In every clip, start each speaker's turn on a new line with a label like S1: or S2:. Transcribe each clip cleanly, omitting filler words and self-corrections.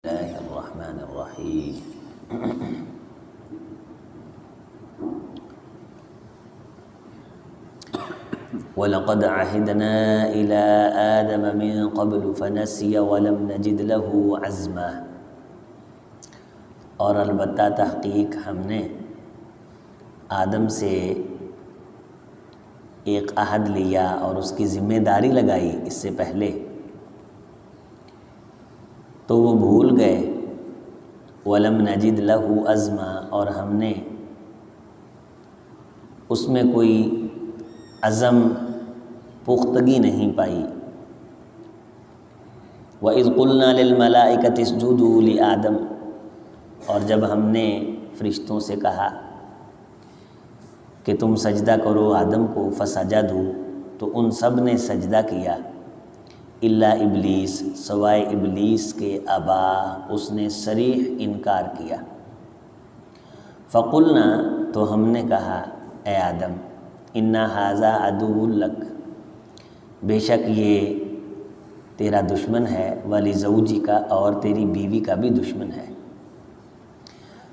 S1: اللہ الرحمن الرحیم وَلَقَدْ عَهِدْنَا إِلَىٰ آدَمَ مِن قَبْلُ فَنَسِيَ وَلَمْ نَجِدْ لَهُ عَزْمًا، اور البتہ تحقیق ہم نے آدم سے ایک عہد لیا اور اس کی ذمہ داری لگائی اس سے پہلے، تو وہ بھول گئے۔ وَلَمْ نَجِدْ لَهُ عَزْمًا، اور ہم نے اس میں کوئی عزم پختگی نہیں پائی۔ وَإِذْ قُلْنَا لِلْمَلَائِكَةِ اسْجُدُوا لِآدَمَ، اور جب ہم نے فرشتوں سے کہا کہ تم سجدہ کرو آدم کو، فسجدوا، تو ان سب نے سجدہ کیا، الا ابلیس، سوائے ابلیس کے، ابا، اس نے صریح انکار کیا۔ فقلنا، تو ہم نے کہا اے آدم، ان ھذا عدو لک، بے شک یہ تیرا دشمن ہے، ولزوجک، اور تیری بیوی کا بھی دشمن ہے،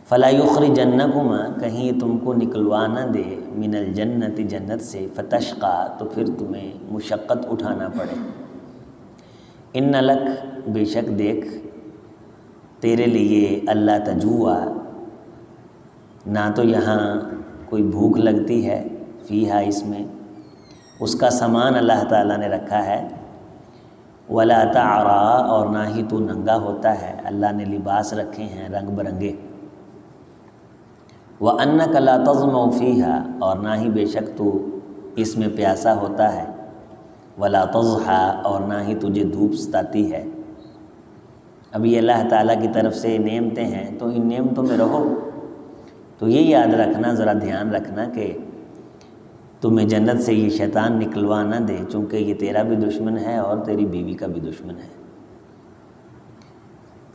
S1: فلا یخرجنکما، کہیں تم کو نکلوا نہ دے، من الجنت، جنت سے، فتشقی، تو پھر تمہیں مشقت اٹھانا پڑے۔ ان لک، بے شک دیکھ تیرے لیے، اللہ تجوع، نہ تو یہاں کوئی بھوک لگتی ہے، فیہا، اس میں، اس کا سامان اللہ تعالیٰ نے رکھا ہے، ولا تعریٰ، اور نہ ہی تو ننگا ہوتا ہے، اللہ نے لباس رکھے ہیں رنگ برنگے، وَأَنَّكَ لَا تَظْمَأُ فِيهَا، اور نہ ہی بے شک تو اس میں پیاسا ہوتا ہے، وَلَا تَضْحَىٰ، اور نہ ہی تجھے دھوپ ستاتی ہے۔ اب یہ اللہ تعالیٰ کی طرف سے نعمتیں ہیں، تو ان نعمتوں میں رہو۔ تو یہ یاد رکھنا، ذرا دھیان رکھنا کہ تمہیں جنت سے یہ شیطان نکلوا نہ دے، چونکہ یہ تیرا بھی دشمن ہے اور تیری بیوی کا بھی دشمن ہے۔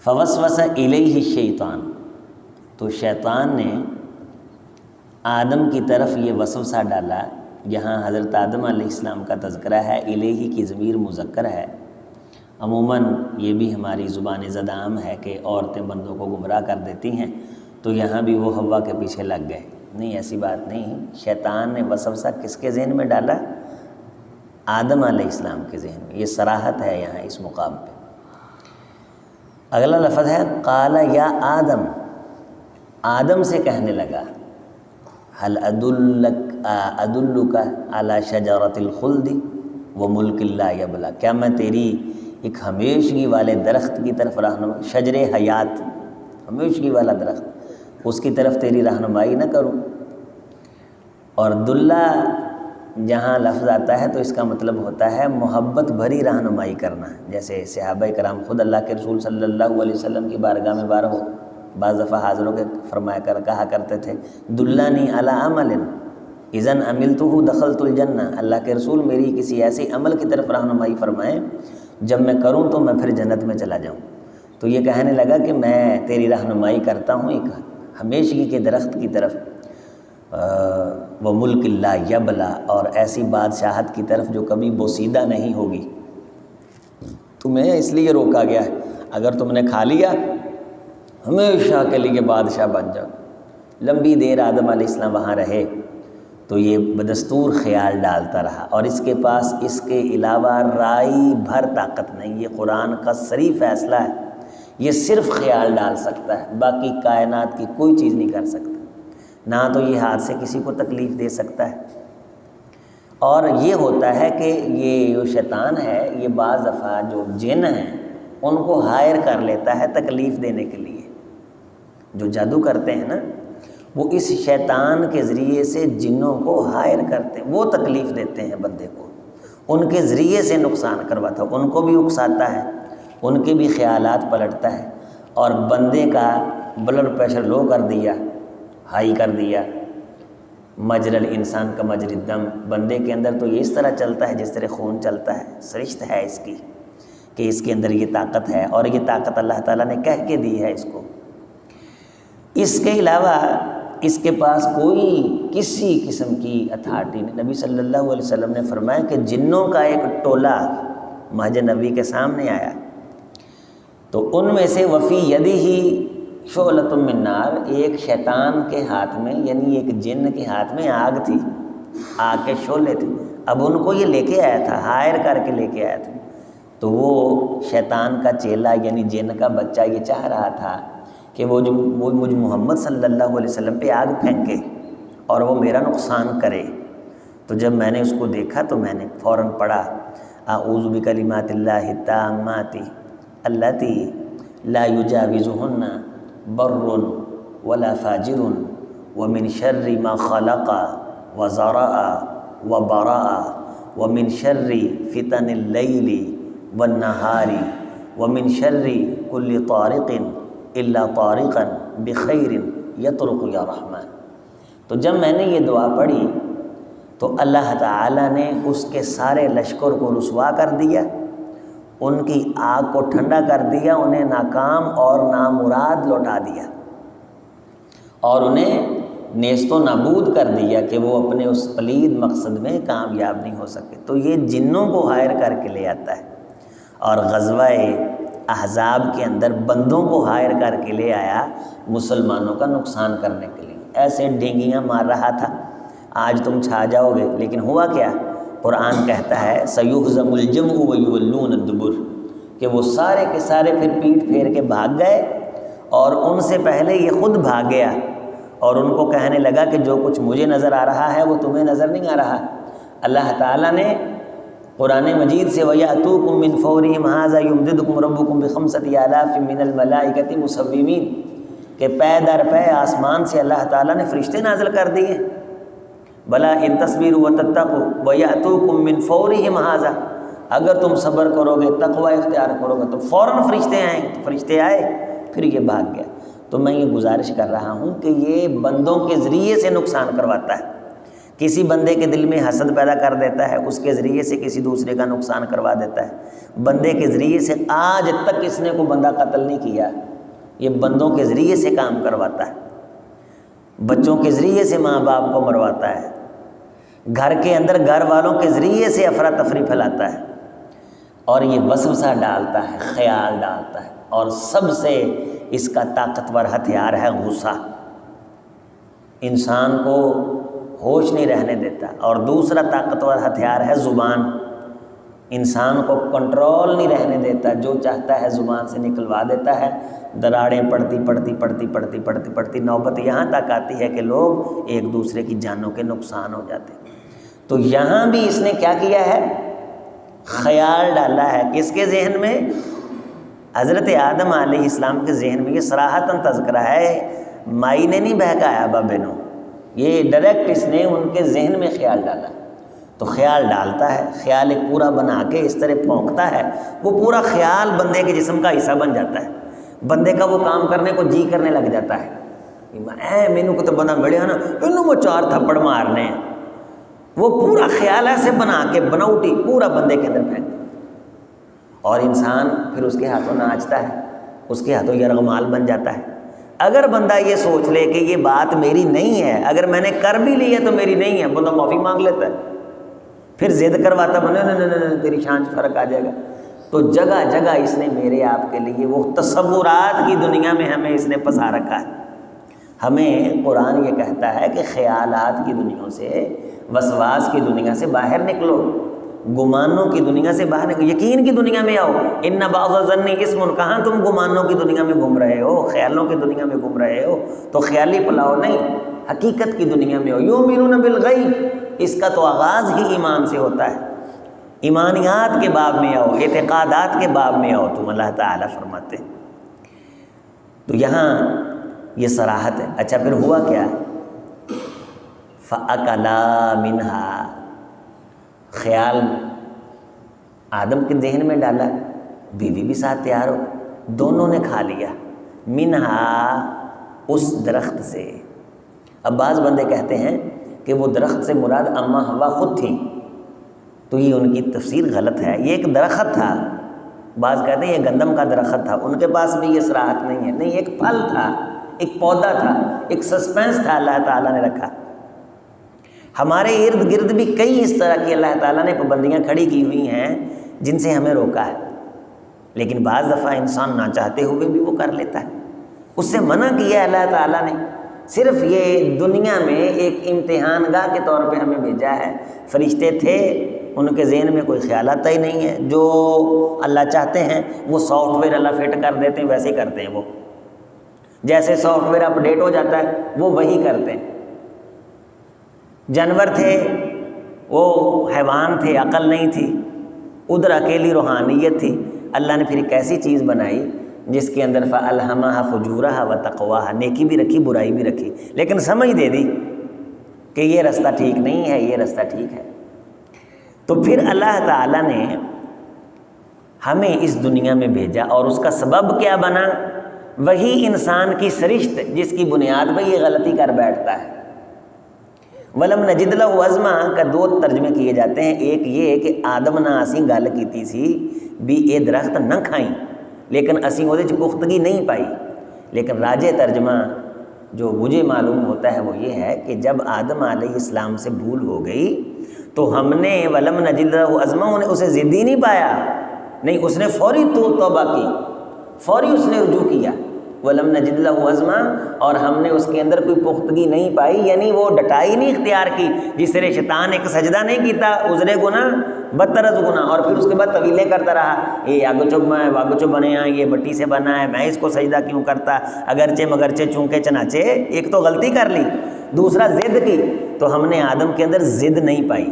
S1: فوسوس الیہ الشیطان، تو شیطان نے آدم کی طرف یہ وسوسہ ڈالا۔ یہاں حضرت آدم علیہ السلام کا تذکرہ ہے، الیہ کی ضمیر مذکر ہے۔ عموماً یہ بھی ہماری زبان زد عام ہے کہ عورتیں بندوں کو گمراہ کر دیتی ہیں، تو یہاں بھی وہ حوا کے پیچھے لگ گئے۔ نہیں، ایسی بات نہیں، شیطان نے وسوسہ کس کے ذہن میں ڈالا؟ آدم علیہ السلام کے ذہن میں۔ یہ صراحت ہے یہاں اس مقام پہ۔ اگلا لفظ ہے قال یا آدم، آدم سے کہنے لگا، هل ادلک علی شجرۃ الخلد وملک لا یبلی، کیا میں تیری ایک ہمیشگی والے درخت کی طرف رہنمائی، شجر حیات، ہمیشگی والا درخت، اس کی طرف تیری رہنمائی نہ کروں؟ اور دلہ جہاں لفظ آتا ہے تو اس کا مطلب ہوتا ہے محبت بھری رہنمائی کرنا، جیسے صحابہ کرام خود اللہ کے رسول صلی اللہ علیہ وسلم کی بارگاہ میں بعض دفعہ حاضر ہو کے فرمایا کہا کرتے تھے، دلانی علی عمل اذن عملتہ دخلت الجنہ، اللہ کے رسول میری کسی ایسے عمل کی طرف رہنمائی فرمائیں جب میں کروں تو میں پھر جنت میں چلا جاؤں۔ تو یہ کہنے لگا کہ میں تیری رہنمائی کرتا ہوں ایک ہمیشگی کے درخت کی طرف، وہ ملک لا یبلا، اور ایسی بادشاہت کی طرف جو کبھی بوسیدہ نہیں ہوگی۔ تمہیں اس لیے روکا گیا ہے، اگر تم نے کھا لیا ہمیشہ کے لیے بادشاہ بن جاؤ۔ لمبی دیر آدم علیہ السلام وہاں رہے تو یہ بدستور خیال ڈالتا رہا، اور اس کے پاس اس کے علاوہ رائی بھر طاقت نہیں۔ یہ قرآن کا صریح فیصلہ ہے، یہ صرف خیال ڈال سکتا ہے، باقی کائنات کی کوئی چیز نہیں کر سکتا، نہ تو یہ ہاتھ سے کسی کو تکلیف دے سکتا ہے۔ اور یہ ہوتا ہے کہ یہ جو شیطان ہے، یہ بعض دفعہ جو جن ہیں ان کو ہائر کر لیتا ہے تکلیف دینے کے لیے۔ جو جادو کرتے ہیں نا، وہ اس شیطان کے ذریعے سے جنوں کو ہائر کرتے ہیں، وہ تکلیف دیتے ہیں بندے کو، ان کے ذریعے سے نقصان کرواتا ہے، ان کو بھی اکساتا ہے، ان کے بھی خیالات پلٹتا ہے، اور بندے کا بلڈ پریشر لو کر دیا، ہائی کر دیا، مجرل انسان کا مجر الدم، بندے کے اندر تو یہ اس طرح چلتا ہے جس طرح خون چلتا ہے، سرشت ہے اس کی کہ اس کے اندر یہ طاقت ہے، اور یہ طاقت اللہ تعالیٰ نے کہہ کے دی ہے اس کو۔ اس کے علاوہ اس کے پاس کوئی کسی قسم کی اتھارٹی نہیں۔ نبی صلی اللہ علیہ وسلم نے فرمایا کہ جنوں کا ایک ٹولہ مہج نبی کے سامنے آیا تو ان میں سے وفی یدہ شعلۃ من نار، ایک شیطان کے ہاتھ میں یعنی ایک جن کے ہاتھ میں آگ تھی، آگ کے شعلے تھے۔ اب ان کو یہ لے کے آیا تھا، ہائر کر کے لے کے آیا تھا، تو وہ شیطان کا چیلا یعنی جن کا بچہ یہ چاہ رہا تھا کہ وہ مجھ محمد صلی اللہ علیہ وسلم پہ آگ پھینکے اور وہ میرا نقصان کرے۔ تو جب میں نے اس کو دیکھا تو میں نے فوراً پڑھا اعوذ بکلمات اللہ التامات اللاتی لا یجاوزہن بر ولا فاجر ومن شر ما خلق وزرع وبرأ ومن شر فتن اللیل والنہار ومن شر کل طارق الا طارقا بخیر یطرق یا رحمن۔ تو جب میں نے یہ دعا پڑھی تو اللہ تعالیٰ نے اس کے سارے لشکر کو رسوا کر دیا، ان کی آگ کو ٹھنڈا کر دیا، انہیں ناکام اور نامراد لوٹا دیا اور انہیں نیست و نابود کر دیا کہ وہ اپنے اس پلید مقصد میں کامیاب نہیں ہو سکے۔ تو یہ جنوں کو ہائر کر کے لے آتا ہے، اور غزوہ احزاب کے اندر بندوں کو ہائر کر کے لے آیا مسلمانوں کا نقصان کرنے کے لیے۔ ایسے ڈینگیاں مار رہا تھا، آج تم چھا جاؤ گے، لیکن ہوا کیا؟ قرآن کہتا ہے سَيُهْزَمُ الْجَمْعُ وَيُوَلُّونَ الدُّبُرَ، کہ وہ سارے کے سارے پھر پیٹ پھیر کے بھاگ گئے، اور ان سے پہلے یہ خود بھاگ گیا اور ان کو کہنے لگا کہ جو کچھ مجھے نظر آ رہا ہے وہ تمہیں نظر نہیں آ رہا۔ اللہ تعالیٰ نے قرآن مجید سے وَيَأْتُوكُم مِّن فَوْرِهِمْ هَٰذَا يُمْدِدْكُمْ رَبُّكُم بِخَمْسَةِ آلَافٍ مِّنَ الْمَلَائِكَةِ مُصَوِّمِينَ، کہ پے در پے آسمان سے اللہ تعالیٰ نے فرشتے نازل کر دیے۔ بلا ان تصبروا وتتقوا وَيَأْتُوكُم مِّن فَوْرِهِمْ هَٰذَا، اگر تم صبر کرو گے، تقوی اختیار کرو گے تو فوراً فرشتے آئیں گے۔ تو فرشتے آئے، پھر یہ بھاگ گیا۔ تو میں یہ گزارش کر رہا ہوں کہ یہ بندوں کے ذریعے سے نقصان کرواتا ہے، کسی بندے کے دل میں حسد پیدا کر دیتا ہے، اس کے ذریعے سے کسی دوسرے کا نقصان کروا دیتا ہے۔ بندے کے ذریعے سے آج تک اس نے کوئی بندہ قتل نہیں کیا، یہ بندوں کے ذریعے سے کام کرواتا ہے، بچوں کے ذریعے سے ماں باپ کو مرواتا ہے، گھر کے اندر گھر والوں کے ذریعے سے افراتفری پھیلاتا ہے، اور یہ وسوسہ ڈالتا ہے، خیال ڈالتا ہے، اور سب سے اس کا طاقتور ہتھیار ہے غصہ، انسان کو ہوش نہیں رہنے دیتا۔ اور دوسرا طاقتور ہتھیار ہے زبان، انسان کو کنٹرول نہیں رہنے دیتا، جو چاہتا ہے زبان سے نکلوا دیتا ہے۔ دراڑیں پڑتی نوبت یہاں تک آتی ہے کہ لوگ ایک دوسرے کی جانوں کے نقصان ہو جاتے ہیں۔ تو یہاں بھی اس نے کیا کیا ہے؟ خیال ڈالا ہے، کس کے ذہن میں؟ حضرت آدم علیہ السلام کے ذہن میں۔ یہ صراحتاً تذکرہ ہے، مائی نے نہیں بہکایا بابے نو، یہ ڈائریکٹ اس نے ان کے ذہن میں خیال ڈالا۔ تو خیال ڈالتا ہے، خیال ایک پورا بنا کے اس طرح پھونکتا ہے، وہ پورا خیال بندے کے جسم کا حصہ بن جاتا ہے، بندے کا وہ کام کرنے کو جی کرنے لگ جاتا ہے۔ مینو کو تو بندہ ملیا نا، انہوں میں 4 تھپڑ مارنے ہیں، وہ پورا خیال ایسے بنا کے بناوٹی پورا بندے کے اندر پھینک، اور انسان پھر اس کے ہاتھوں ناچتا ہے، اس کے ہاتھوں یرغمال بن جاتا ہے۔ اگر بندہ یہ سوچ لے کہ یہ بات میری نہیں ہے، اگر میں نے کر بھی لی ہے تو میری نہیں ہے، بندہ معافی مانگ لیتا ہے، پھر ضد کرواتا ہے، نہیں تیری شان سے فرق آ جائے گا۔ تو جگہ جگہ اس نے میرے آپ کے لیے وہ تصورات کی دنیا میں ہمیں اس نے پھنسا رکھا ہے۔ ہمیں قرآن یہ کہتا ہے کہ خیالات کی دنیا سے، وسواس کی دنیا سے باہر نکلو، گمانوں کی دنیا سے باہر نکلو، یقین کی دنیا میں آؤ۔ ان بعض الظن اسم، کہاں تم گمانوں کی دنیا میں گھوم رہے ہو، خیالوں کی دنیا میں گھوم رہے ہو؟ تو خیالی پلاؤ نہیں، حقیقت کی دنیا میں ہو۔ یؤمنون بالغیب، اس کا تو آغاز ہی ایمان سے ہوتا ہے۔ ایمانیات کے باب میں آؤ، اعتقادات کے باب میں آؤ، تم اللہ تعالیٰ فرماتے۔ تو یہاں یہ صراحت ہے۔ اچھا پھر ہوا کیا؟ فَأَكَلَا مِنْهَا، خیال آدم کے ذہن میں ڈالا، بیوی بھی ساتھ تیار ہو، دونوں نے کھا لیا، منہا، اس درخت سے۔ اب بعض بندے کہتے ہیں کہ وہ درخت سے مراد اماں ہوا خود تھی، تو یہ ان کی تفسیر غلط ہے۔ یہ ایک درخت تھا، بعض کہتے ہیں یہ گندم کا درخت تھا، ان کے پاس بھی یہ صراحت نہیں ہے، نہیں، ایک پھل تھا، ایک پودا تھا، ایک سسپینس تھا اللہ تعالیٰ نے رکھا۔ ہمارے ارد گرد بھی کئی اس طرح کی اللہ تعالیٰ نے پابندیاں کھڑی کی ہوئی ہیں جن سے ہمیں روکا ہے۔ لیکن بعض دفعہ انسان نہ چاہتے ہوئے بھی وہ کر لیتا ہے۔ اس سے منع کیا اللہ تعالیٰ نے، صرف یہ دنیا میں ایک امتحان گاہ کے طور پہ ہمیں بھیجا ہے۔ فرشتے تھے، ان کے ذہن میں کوئی خیال آتا ہی نہیں ہے، جو اللہ چاہتے ہیں وہ سافٹ ویئر اللہ فٹ کر دیتے ہیں، ویسے ہی کرتے ہیں وہ، جیسے سافٹ ویئر اپ ڈیٹ ہو جاتا ہے وہ وہی کرتے ہیں۔ جانور تھے، وہ حیوان تھے، عقل نہیں تھی، ادھر اکیلی روحانیت تھی، اللہ نے پھر ایک ایسی چیز بنائی جس کے اندر فَأَلْهَمَهَا فُجُورَهَا وَتَقْوَاهَا، نیکی بھی رکھی برائی بھی رکھی، لیکن سمجھ دے دی کہ یہ رستہ ٹھیک نہیں ہے، یہ رستہ ٹھیک ہے۔ تو پھر اللہ تعالیٰ نے ہمیں اس دنیا میں بھیجا، اور اس کا سبب کیا بنا؟ وہی انسان کی سرشت جس کی بنیاد پہ یہ غلطی کر بیٹھتا ہے۔ وَلَمْ نَجِدْ لَهُ عَزْمًا کا دو ترجمے کیے جاتے ہیں، ایک یہ کہ آدم نے اسی گل کیتی سی بھی یہ درخت نہ کھائیں، لیکن اسی وہ پختگی نہیں پائی۔ لیکن راجع ترجمہ جو مجھے معلوم ہوتا ہے وہ یہ ہے کہ جب آدم علیہ السلام سے بھول ہو گئی تو ہم نے وَلَمْ نَجِدْ لَهُ عَزْمًا اسے ضد ہی نہیں پایا، نہیں، اس نے فوری توبہ کی، فوری اس نے رجوع کیا۔ وَلَمْ نَجِدْ لَهُ عَزْمًا، اور ہم نے اس کے اندر کوئی پختگی نہیں پائی، یعنی وہ ڈٹائی نہیں اختیار کی، جس طرح شیطان ایک سجدہ نہیں کیتا، عذر گناہ بدتر از گناہ، اور پھر اس کے بعد طویلیں کرتا رہا، یہ واگچو بنے ہیں، یہ مٹی سے بنا ہے، میں اس کو سجدہ کیوں کرتا، اگرچہ مگرچہ چونکے چنانچہ، ایک تو غلطی کر لی، دوسرا ضد کی۔ تو ہم نے آدم کے اندر ضد نہیں پائی،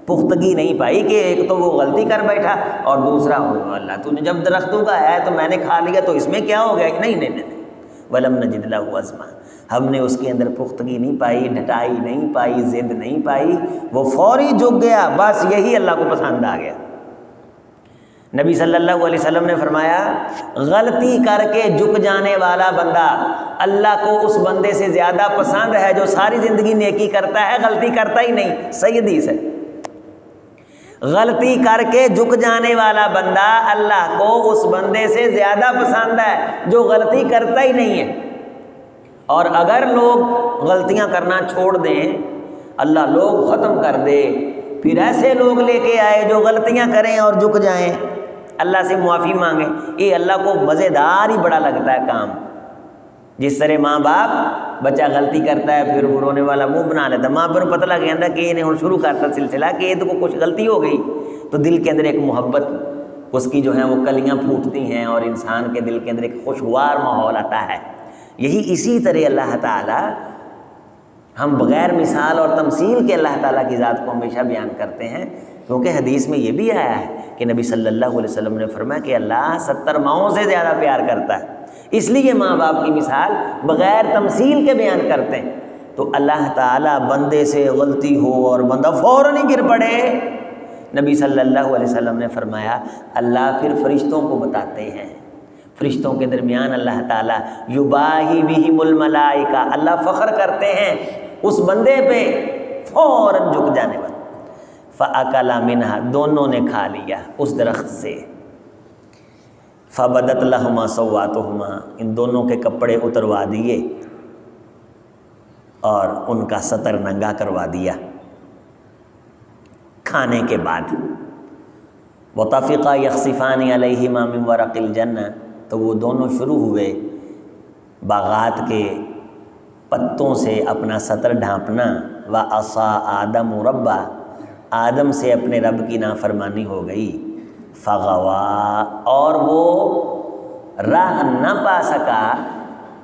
S1: پختگی نہیں پائی، کہ ایک تو وہ غلطی کر بیٹھا اور دوسرا اللہ تو نے جب درختوں کا ہے تو میں نے کھا لیا تو اس میں کیا ہو گیا؟ نہیں، وَلَمْ نَجِدْ لَهُ عَزْمًا، ہم نے اس کے اندر پختگی نہیں پائی، ڈٹائی نہیں پائی، ضد نہیں پائی، وہ فوری جھک گیا، بس یہی اللہ کو پسند آ گیا۔ نبی صلی اللہ علیہ وسلم نے فرمایا غلطی کر کے جھک جانے والا بندہ اللہ کو اس بندے سے زیادہ پسند ہے جو ساری زندگی نیکی کرتا ہے، غلطی کرتا ہی نہیں۔ صحیح حدیث ہے، غلطی کر کے جھک جانے والا بندہ اللہ کو اس بندے سے زیادہ پسند ہے جو غلطی کرتا ہی نہیں ہے۔ اور اگر لوگ غلطیاں کرنا چھوڑ دیں، اللہ لوگ ختم کر دے، پھر ایسے لوگ لے کے آئے جو غلطیاں کریں اور جھک جائیں، اللہ سے معافی مانگیں، یہ اللہ کو مزیدار ہی بڑا لگتا ہے کام۔ جس طرح ماں باپ، بچہ غلطی کرتا ہے پھر رونے والا منہ بنا لیتا، ماں پہ پتہ لگ جاتا کہ یہ نے شروع کرتا سلسلہ کہ یہ تو کچھ غلطی ہو گئی، تو دل کے اندر ایک محبت اس کی جو ہے وہ کلیاں پھوٹتی ہیں، اور انسان کے دل کے اندر ایک خوشگوار ماحول آتا ہے۔ یہی اسی طرح اللہ تعالیٰ، ہم بغیر مثال اور تمثیل کے اللہ تعالیٰ کی ذات کو ہمیشہ بیان کرتے ہیں، کیونکہ حدیث میں یہ بھی آیا ہے کہ نبی صلی اللہ علیہ وسلم نے فرمایا کہ اللہ 70 ماؤں سے زیادہ پیار کرتا ہے، اس لیے ماں باپ کی مثال بغیر تمثیل کے بیان کرتے ہیں۔ تو اللہ تعالیٰ بندے سے غلطی ہو اور بندہ فوراً ہی گر پڑے، نبی صلی اللہ علیہ وسلم نے فرمایا اللہ پھر فرشتوں کو بتاتے ہیں، فرشتوں کے درمیان اللہ تعالیٰ یباہی بہم الملائکہ، اللہ فخر کرتے ہیں اس بندے پہ فوراً جھک جانے والا۔ فَأَكَلَ مِنْهَا، دونوں نے کھا لیا اس درخت سے۔ فَبَدَتْ لَهُمَا سَوْآتُهُمَا، ان دونوں کے کپڑے اتروا دیے اور ان کا ستر ننگا کروا دیا کھانے کے بعد۔ وَطَفِقَا يَخْصِفَانِ عَلَيْهِمَا مِنْ وَرَقِ الْجَنَّةِ، تو وہ دونوں شروع ہوئے باغات کے پتوں سے اپنا ستر ڈھانپنا۔ وَعَصَىٰ آدَمُ رَبَّهُ، آدم سے اپنے رب کی نافرمانی ہو گئی۔ فغوا، اور وہ راہ نہ پا سکا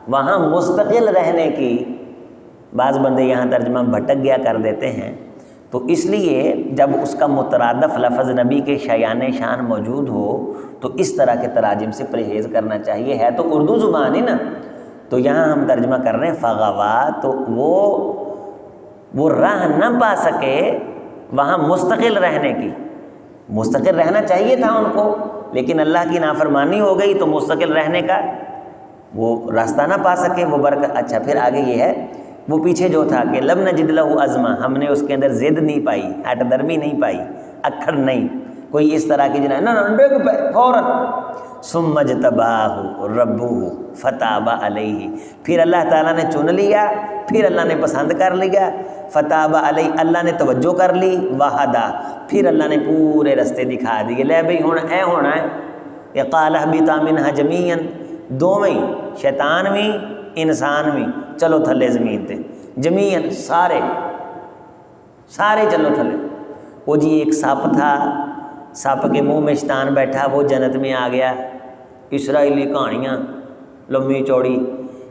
S1: وہاں مستقل رہنے کی۔ بعض بندے یہاں ترجمہ بھٹک گیا کر دیتے ہیں، تو اس لیے جب اس کا مترادف لفظ نبی کے شایان شان موجود ہو تو اس طرح کے تراجم سے پرہیز کرنا چاہیے، ہے تو اردو زبان ہی نا، تو یہاں ہم ترجمہ کر رہے ہیں فغوا، تو وہ راہ نہ پا سکے وہاں مستقل رہنے کی۔ مستقل رہنا چاہیے تھا ان کو، لیکن اللہ کی نافرمانی ہو گئی تو مستقل رہنے کا وہ راستہ نہ پا سکے، وہ برکت۔ اچھا پھر آگے یہ ہے، وہ پیچھے جو تھا کہ لم نجد لہ عزما، ہم نے اس کے اندر ضد نہیں پائی، ہٹ درمی نہیں پائی، اکھڑ نہیں، کوئی اس طرح کی جناب نہ فوراً۔ ثم اجتباہ ربہ فتاب علیہ، پھر اللہ تعالیٰ نے چن لیا، پھر اللہ نے پسند کر لیا، فتاب علیہ، اللہ نے توجہ کر لی، وہدا، پھر اللہ نے پورے رستے دکھا دیے، لے بھئی ہن اے ہونا ہے، کہ قال اہبطا منہا جمیعا، دوویں شیطان بھی انسان بھی چلو تھلے زمین تے، جمیعا سارے چلو تھلے۔ وہ جی ایک سپ تھا، سپ کے منہ میں شیطان بیٹھا، وہ جنت میں آ گیا۔ اسرائیلی کہانیاں لمبی چوڑی،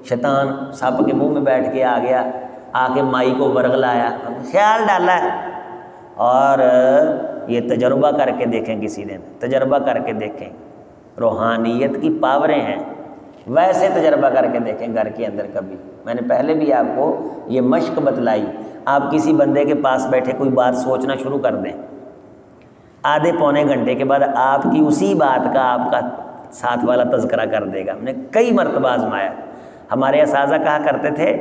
S1: شیطان سپ کے منہ میں بیٹھ کے آ گیا، آ کے مائی کو ورغ لایا، خیال ڈالا ہے۔ اور یہ تجربہ کر کے دیکھیں، کسی دن تجربہ کر کے دیکھیں، روحانیت کی پاوریں ہیں، ویسے تجربہ کر کے دیکھیں گھر کے اندر کبھی۔ میں نے پہلے بھی آپ کو یہ مشق بتلائی، آپ کسی بندے کے پاس بیٹھے کوئی بات سوچنا شروع کر دیں، آدھے پونے گھنٹے کے بعد آپ کی اسی بات کا آپ کا ساتھ والا تذکرہ کر دے گا۔ ہم نے کئی مرتبہ آزمایا، ہمارے اساتذہ کہا کرتے تھے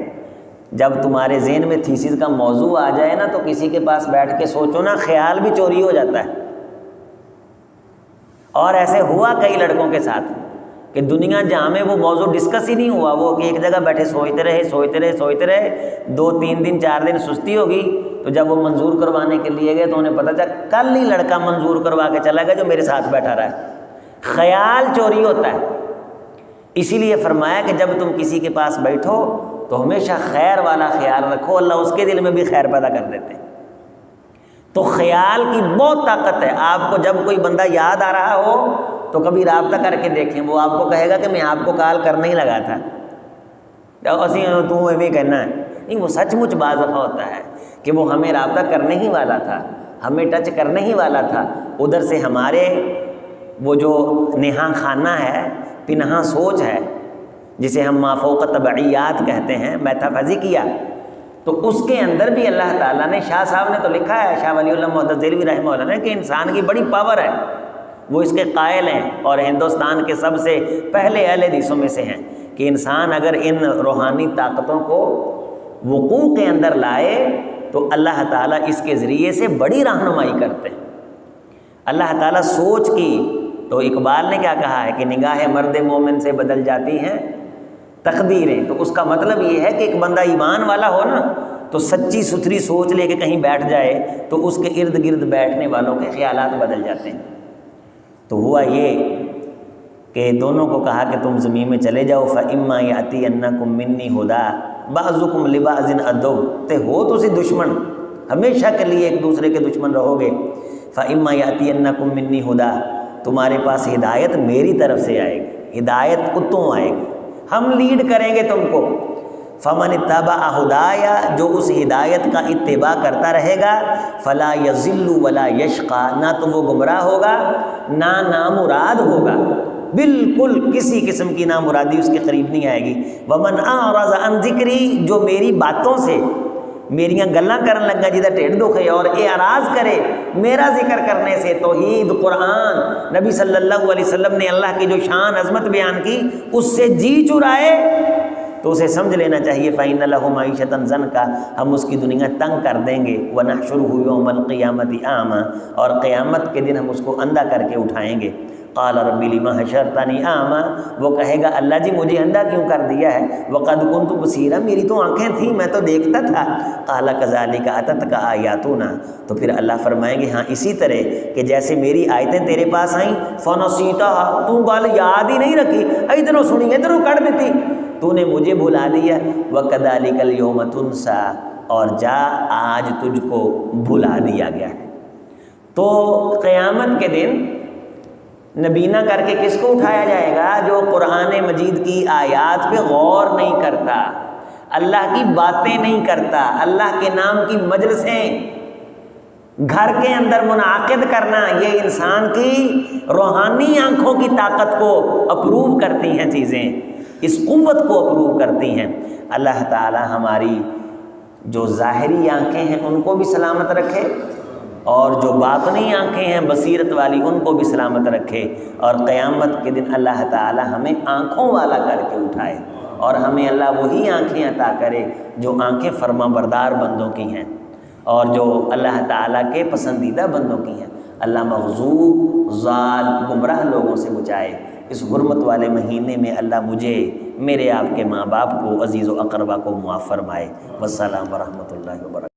S1: جب تمہارے ذہن میں تھیسس کا موضوع آ جائے نا تو کسی کے پاس بیٹھ کے سوچو نا، خیال بھی چوری ہو جاتا ہے۔ اور ایسے ہوا کئی لڑکوں کے ساتھ کہ دنیا جہاں میں وہ موضوع ڈسکس ہی نہیں ہوا، وہ ایک جگہ بیٹھے سوچتے رہے 2-3 دن 4 دن سستی ہوگی، تو جب وہ منظور کروانے کے لیے گئے تو انہیں پتہ چلا کل ہی لڑکا منظور کروا کے چلا گیا جو میرے ساتھ بیٹھا رہا ہے۔ خیال چوری ہوتا ہے، اسی لیے فرمایا کہ جب تم کسی کے پاس بیٹھو تو ہمیشہ خیر والا خیال رکھو، اللہ اس کے دل میں بھی خیر پیدا کر دیتے ہیں۔ تو خیال کی بہت طاقت ہے۔ آپ کو جب کوئی بندہ یاد آ رہا ہو تو کبھی رابطہ کر کے دیکھیں، وہ آپ کو کہے گا کہ میں آپ کو کال کرنے ہی لگا تھا، تو بھی کہنا ہے نہیں، وہ سچ مچ بعض دفعہ ہوتا ہے کہ وہ ہمیں رابطہ کرنے ہی والا تھا، ہمیں ٹچ کرنے ہی والا تھا، ادھر سے ہمارے وہ جو نہاں خانہ ہے، پنہاں سوچ ہے، جسے ہم مافوق طبعیات کہتے ہیں، میتافزیکیا، تو اس کے اندر بھی اللہ تعالیٰ نے، شاہ صاحب نے تو لکھا ہے، شاہ ولی اللہ محدث دہلوی رحمہ اللہ نے، کہ انسان کی بڑی پاور ہے، وہ اس کے قائل ہیں اور ہندوستان کے سب سے پہلے اہل حدیثوں میں سے ہیں کہ انسان اگر ان روحانی طاقتوں کو وقوع کے اندر لائے تو اللہ تعالیٰ اس کے ذریعے سے بڑی رہنمائی کرتے ہیں۔ اللہ تعالیٰ سوچ کی، تو اقبال نے کیا کہا ہے کہ نگاہ مرد مومن سے بدل جاتی ہیں تقدیریں، تو اس کا مطلب یہ ہے کہ ایک بندہ ایمان والا ہو نا تو سچی ستھری سوچ لے کے کہیں بیٹھ جائے تو اس کے ارد گرد بیٹھنے والوں کے خیالات بدل جاتے ہیں۔ تو ہوا یہ کہ دونوں کو کہا کہ تم زمین میں چلے جاؤ، فَإِمَّا يَأْتِيَنَّكُم مِّنِّي هُدًى بَعْضُكُمْ لِبَعْضٍ عَدُوٌّ، تے ہو تو دشمن، ہمیشہ کے لیے ایک دوسرے کے دشمن رہو گے۔ فَإِمَّا يَأْتِيَنَّكُم مِّنِّي هُدًى، تمہارے پاس ہدایت میری طرف سے آئے گی، ہدایت اتوں آئے گی، ہم لیڈ کریں گے تم کو۔ فمن اتبع ہدایٰ، جو اس ہدایت کا اتباع کرتا رہے گا، فلا یضل ولا یشقی، نہ تو وہ گمراہ ہوگا نہ نامراد ہوگا، بالکل کسی قسم کی نامرادی اس کے قریب نہیں آئے گی۔ ومن اعرض عن ذکری، جو میری باتوں سے، میریاں گلاں کرن لگا جدہ ٹھیڈ دکھے اور اعراض کرے میرا ذکر کرنے سے، توحید، قرآن، نبی صلی اللہ علیہ وسلم نے اللہ کی جو شان عظمت بیان کی اس سے جی چرائے، تو اسے سمجھ لینا چاہیے فَإِنَّ لَهُ مَعِيشَةً ضَنْكَ، ہم اس کی دنیا تنگ کر دیں گے، وَنَحْشُرُهُ يَوْمَ الْقِيَامَةِ أَعْمَىٰ، اور قیامت کے دن ہم اس کو اندھا کر کے اٹھائیں گے۔ قال رب لما حشرتنی اعمیٰ، وہ کہے گا اللہ جی مجھے اندھا کیوں کر دیا ہے، وقد كنت بصیرا، میری تو آنکھیں تھیں، میں تو دیکھتا تھا۔ قال كذلك اتتك آیاتنا، تو پھر اللہ فرمائیں گے ہاں اسی طرح کہ جیسے میری آیتیں تیرے پاس آئیں، فنسیتها، تو گل یاد ہی نہیں رکھی، ادھروں سنی ادھروں کر دیتی، تو نے مجھے بھلا دیا۔ وكذلك اليوم تنسى، اور جا آج تجھ کو بھلا دیا گیا ہے۔ تو قیامت کے دن نبینا کر کے کس کو اٹھایا جائے گا؟ جو قرآن مجید کی آیات پہ غور نہیں کرتا، اللہ کی باتیں نہیں کرتا، اللہ کے نام کی مجلسیں گھر کے اندر منعقد کرنا، یہ انسان کی روحانی آنکھوں کی طاقت کو اپروو کرتی ہیں، چیزیں اس قوت کو اپروو کرتی ہیں۔ اللہ تعالی ہماری جو ظاہری آنکھیں ہیں ان کو بھی سلامت رکھے، اور جو باطنی آنکھیں ہیں بصیرت والی ان کو بھی سلامت رکھے، اور قیامت کے دن اللہ تعالی ہمیں آنکھوں والا کر کے اٹھائے، اور ہمیں اللہ وہی آنکھیں عطا کرے جو آنکھیں فرما بردار بندوں کی ہیں اور جو اللہ تعالیٰ کے پسندیدہ بندوں کی ہیں۔ اللہ مغضوب، ضال، گمراہ لوگوں سے بچائے۔ اس حرمت والے مہینے میں اللہ مجھے، میرے آپ کے ماں باپ کو، عزیز و اقربا کو معاف فرمائے۔ والسلام ورحمۃ اللہ وبرکاتہ۔